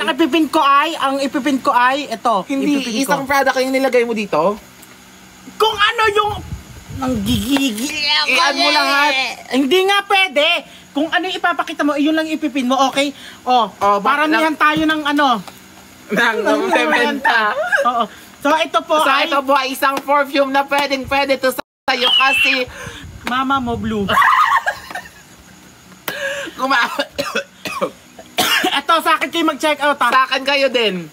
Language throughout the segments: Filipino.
ang ipipin ko ay ito. Hindi, isang product yung nilagay mo dito? Kung ano yung nanggigigil ako. I-add mo lahat. Hindi nga pwede. Kung ano yung ipapakita mo, yun lang ipipin mo, okay? Paramihan tayo ng ano. Ng sementa. Oo. So ito po ay isang perfume na pwede to sa'yo kasi mama mo blue. Ito sa akin kayo mag-check out. Sa akin kayo din.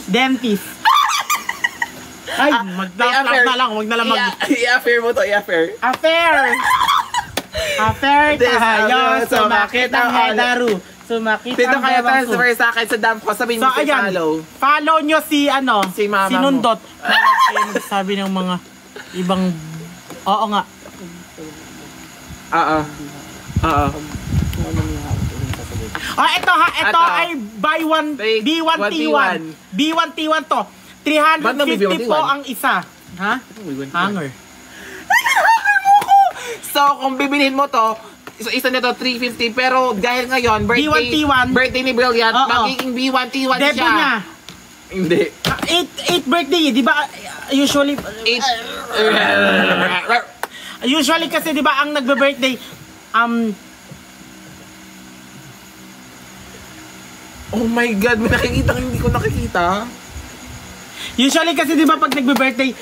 Dentist. Ay, mag-affair na lang. Huwag na lang I-affair mo to, i-affair. Affair tayo. Sumakit ang hedaru. Sumakit Dito ang kayo hedaru. transfer sa akin sa dam ko. Sabihin mo si follow. Follow nyo si mama si Nundot. Sabi ng mga ibang, oo nga. Oo. Ito ay buy one, B1T1. B1T1 to. 350 po ang isa. Ha? Hanger. Hanger mo ko! So, kung bibilhin mo to, isa nito 350, pero dahil ngayon, birthday ni Brilliant, magiging B1T1 siya. Debo niya. Hindi. 8 birthday, di ba? Usually, usually kasi di ba ang nagbe-birthday, oh my God, may nakikita hindi ko nakikita. Usually kasi di ba pag nagbe-birthday,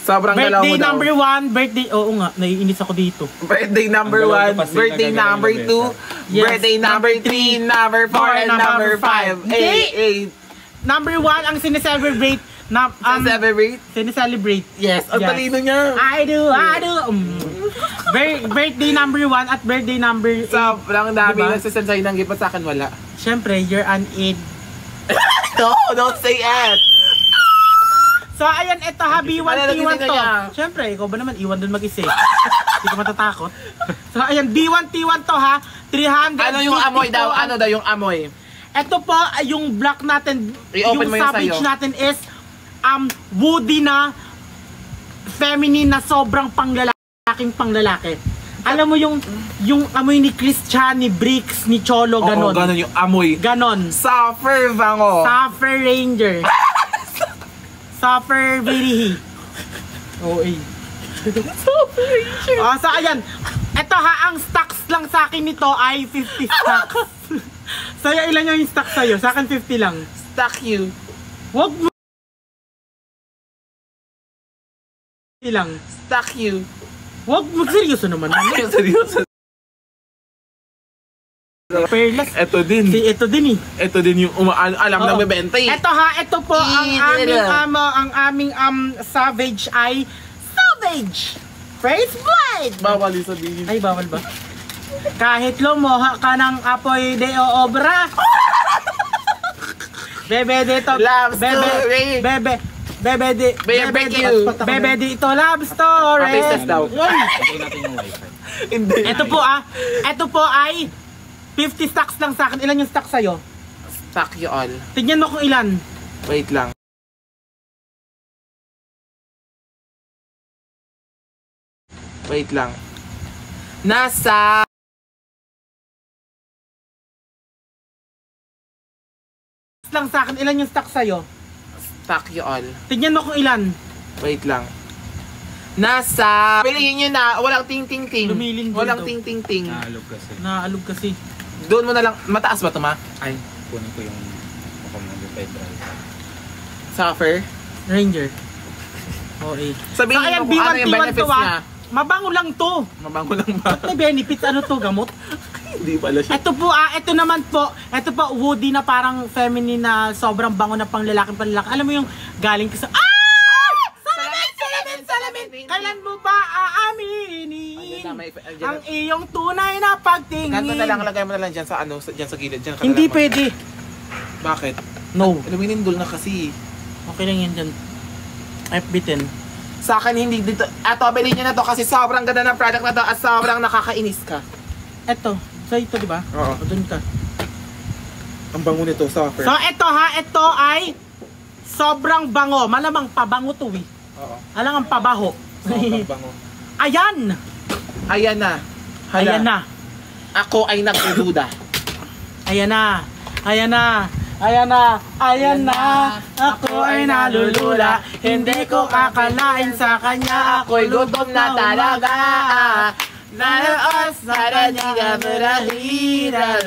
sobrang galaw mo birthday daw. number 1, birthday, oo nga, naiinis ako dito. Birthday number 1, birthday number 2, yes, birthday number 3, number 4, and number 5. Number 1 ang sineselebrate. Sineselebrate. Yes, ang talino niya. I do. Birthday number 1 at birthday number 8. Sobrang dami nagsasend sa'yo ng gift, sa akin wala. Siyempre, you're an 8. No, don't say it. So, ayan, ito ha, B1T1 to. Siyempre, ikaw ba naman, iwan dun mag-isa. Hindi ko matatakot. So, ayan, B1T1 to ha, 300. Ano yung amoy daw? Ano daw yung amoy? Ito po, yung black natin, yung Savage natin is, woody na, feminine na sobrang panglalaki. Alam mo yung amoy ni Christian, ni Bricks, ni Cholo, ganon. Oo, ganon yung amoy. Ganon. Suffer bango. Suffer Ranger. Suffer Virihi. Suffer Ranger. So ayan. Ito ha, ang stocks lang sa akin nito ay 50 stocks. Sa'yo, ilan yung stocks sa'yo? Sa akin 50 lang. Stock you. Wag mo. Ilang. Stock you. Wag magseryoso naman. Seryoso. Perlas. Ito din. Ito din eh. Ito din yung alam na mabenta eh. Ito ha, ito po ang aming Savage ay Savage Praise Blade. Bawal yung sabihin. Ay, bawal ba? Kahit lumuha ka ng apoy de obra. Bebe dito. Love story. Bebe dito love story. Papistas daw. Hindi. Ito po ay 50 stocks lang sa akin. Ilan yung stocks sa'yo? Stock you all. Tignan mo kung ilan. Wait lang. Wait lang. Nasa lang sa akin. Ilan yung stocks sa'yo? Stock you all. Tignan mo kung ilan. Wait lang. Nasa piliin nyo na. Walang ting-ting-ting. Lumilin din walang to. ting-ting-ting. Naalog kasi. Doon mo na lang. Mataas ba ito, ma? Ay, kunin ko yung mukhang Pedro. Suffer? Ranger. Okay. Sabihin mo kung ano yung benefits niya. Mabango lang to. Mabango lang ba? Ba't may benefits? Ano to? Gamot? Hindi pala siya. Ito po, ito naman po. Ito po, woody na parang feminine na sobrang bango na panlalaki. Alam mo yung galing ka sa... Salamin! Kailan mo ba aaminin ang iyong tunay na pagtingin? Ganto na lang, lagay mo na lang dyan sa ano, dyan sa gilid. Dyan Hindi pwede. Bakit? No. Luminindol na kasi. Okay lang yan dyan. FB10. Sa akin hindi dito. Ato, bilhin nyo na to kasi sobrang ganda ng product na to at sobrang nakakainis ka. Eto. So ito, di ba? Oo. Doon ka. Ang bango nito, Suffer. So ito ha, ito ay sobrang bango. Malamang pabango to eh. Oo. Alang ang pabaho. Sobrang bango. Ayan! Ayan na. Hala. Ayan na. Ako ay nagdududa. Ayan na. Ayan na. Ayan na. Ayan na. Ako ay nalulula. Hindi ko akalain sa kanya. Ako'y gutom na talaga. Nalaos na niya berahira.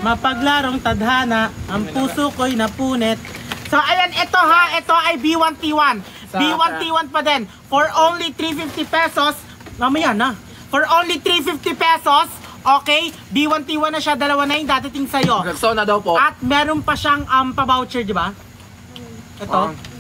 Mapaglarong tadhana, ang puso ko'y napunit. So ayan, ito ha, ito ay B1T1. B1T1 pa din. For only 350 pesos, mamaya na. For only 350 pesos, okay, B1T1 na siya, dalawa na yung dadating sa'yo. So na daw po. At meron pa siyang pa-voucher, di ba? Ito.